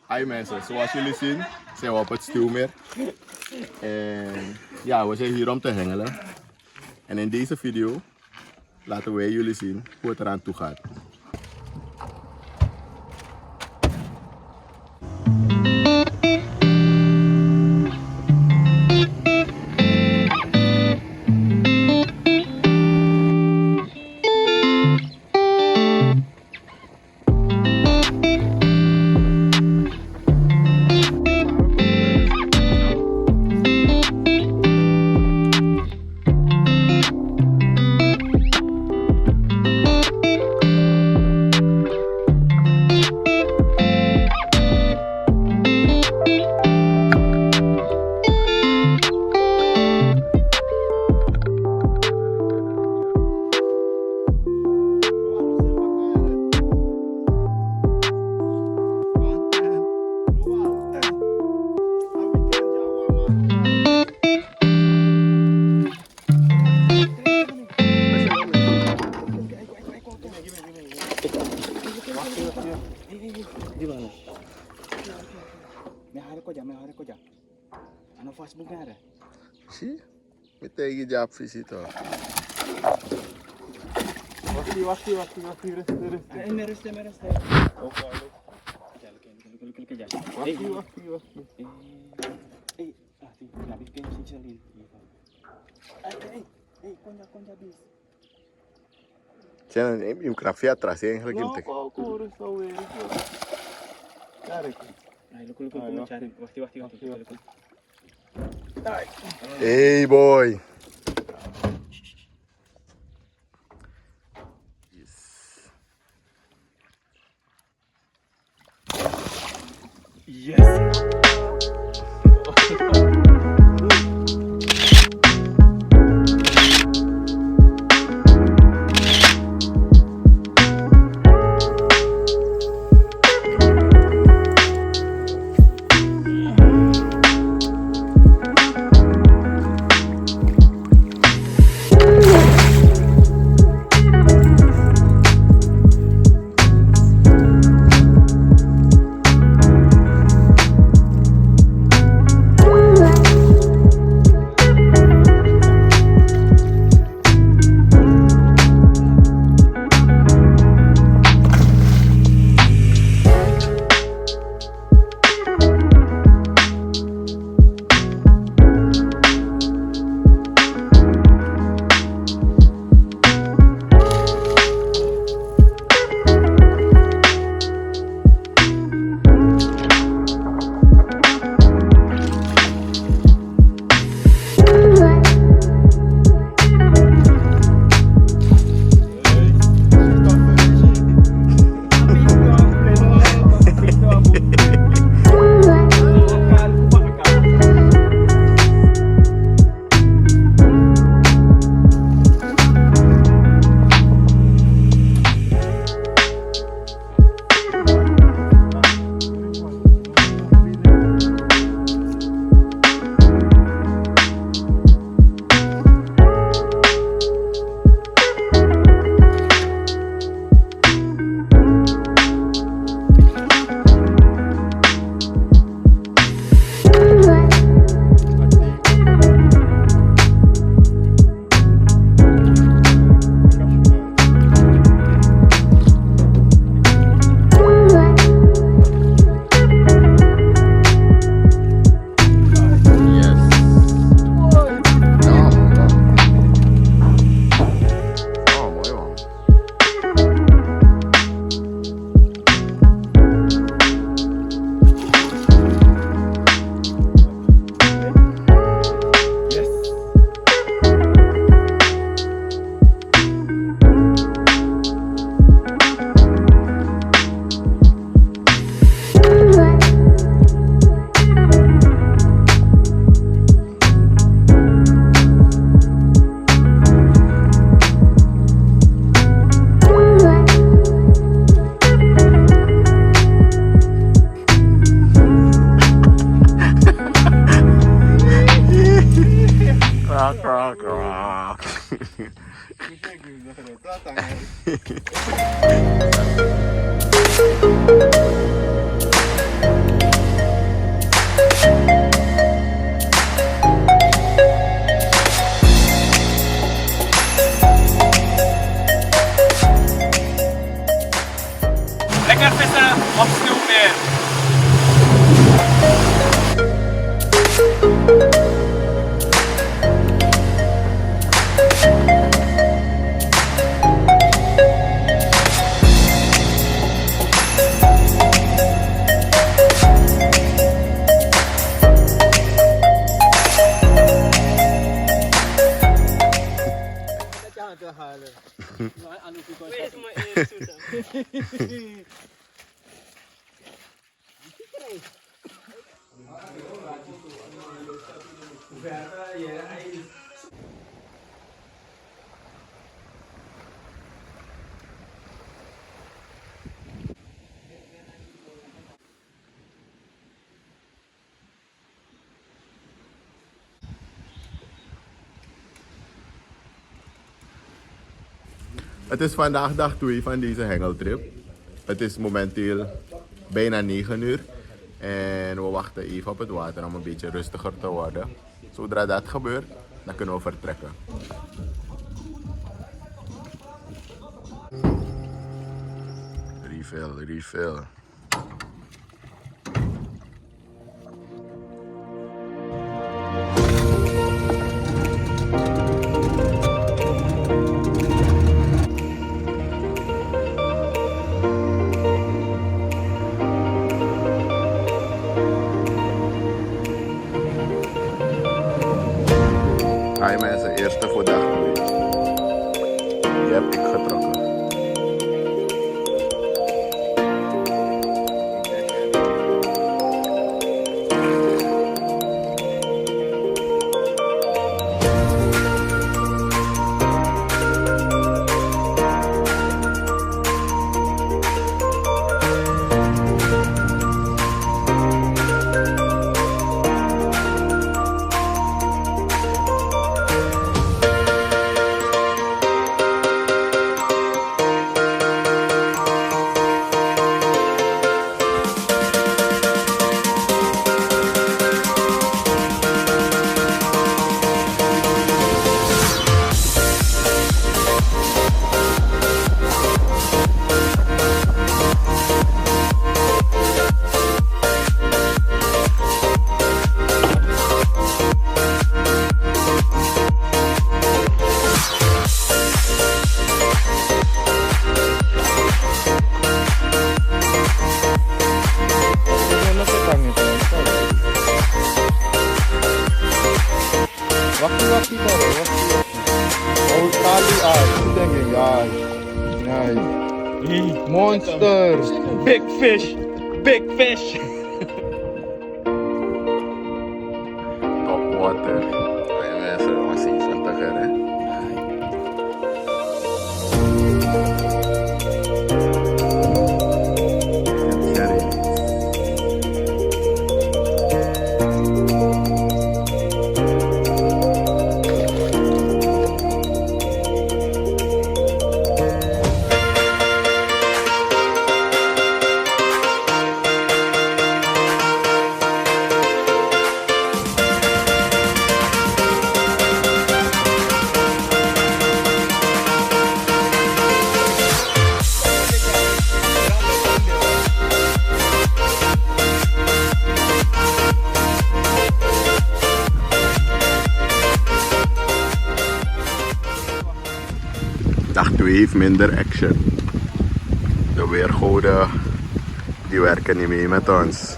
Hi mensen, zoals jullie zien zijn we op het stuwmeer. En ja, we zijn hier om te hengelen. En in deze video laten wij jullie zien hoe het eraan toe gaat. Gimana? May hari ko dyan. Ano Facebook nga rin? Zie? Meteen je job visito. Wacht, rust. Oké. Wacht. Nabis kayo si Charlene. Konja bis. Zijn er een krafje atrás eigenlijk in te. Rust alweer. Kijk. Wacht. Hey boy. Yes. Het is vandaag dag 2 van deze hengeltrip. Het is momenteel bijna 9 uur. En we wachten even op het water om een beetje rustiger te worden. Zodra dat gebeurt, dan kunnen we vertrekken. Refill, refill. Hi mensen, eerste voor dag 2. Die heb ik getrokken. Wacht niet verder, Oh, tali uit. Denk ik, ja. Nice. Monster. Big fish. Big fish. Top water. Ay mensen, masih santakan hè. Dag 2 heeft minder action. De weergoden die werken niet mee met ons.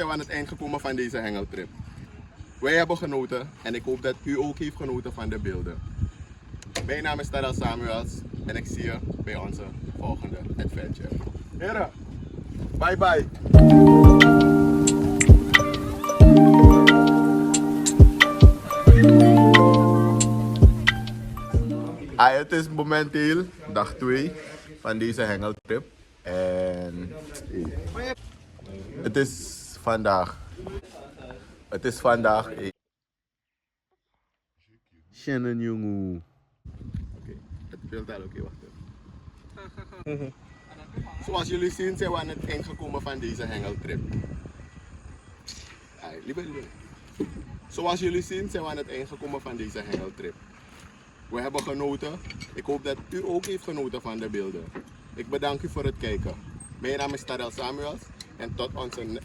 we aan het eind gekomen van deze hengeltrip. Wij hebben genoten en ik hoop dat u ook heeft genoten van de beelden. Mijn naam is Tadel Samuels en ik zie je bij onze volgende adventure. Heren, bye bye! Het is momenteel dag 2 van deze hengeltrip. En het is vandaag. Shannon jongen. Oké, het beeld al oké, wacht even. Zoals jullie zien zijn we aan het eind gekomen van deze hengeltrip. Liever. Zoals jullie zien zijn we aan het eind gekomen van deze hengeltrip. We hebben genoten. Ik hoop dat u ook heeft genoten van de beelden. Ik bedank u voor het kijken. Mijn naam is Tadel Samuels en tot onze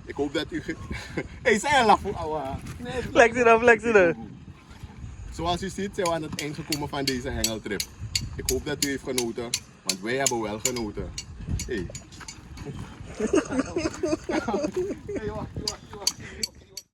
Ik hoop dat u... Hey, zei je lafo, ouwe. Flex it up. Zoals u ziet zijn we aan het eind gekomen van deze hengeltrip. Ik hoop dat u heeft genoten, want wij hebben wel genoten. Hey. Hey, wacht.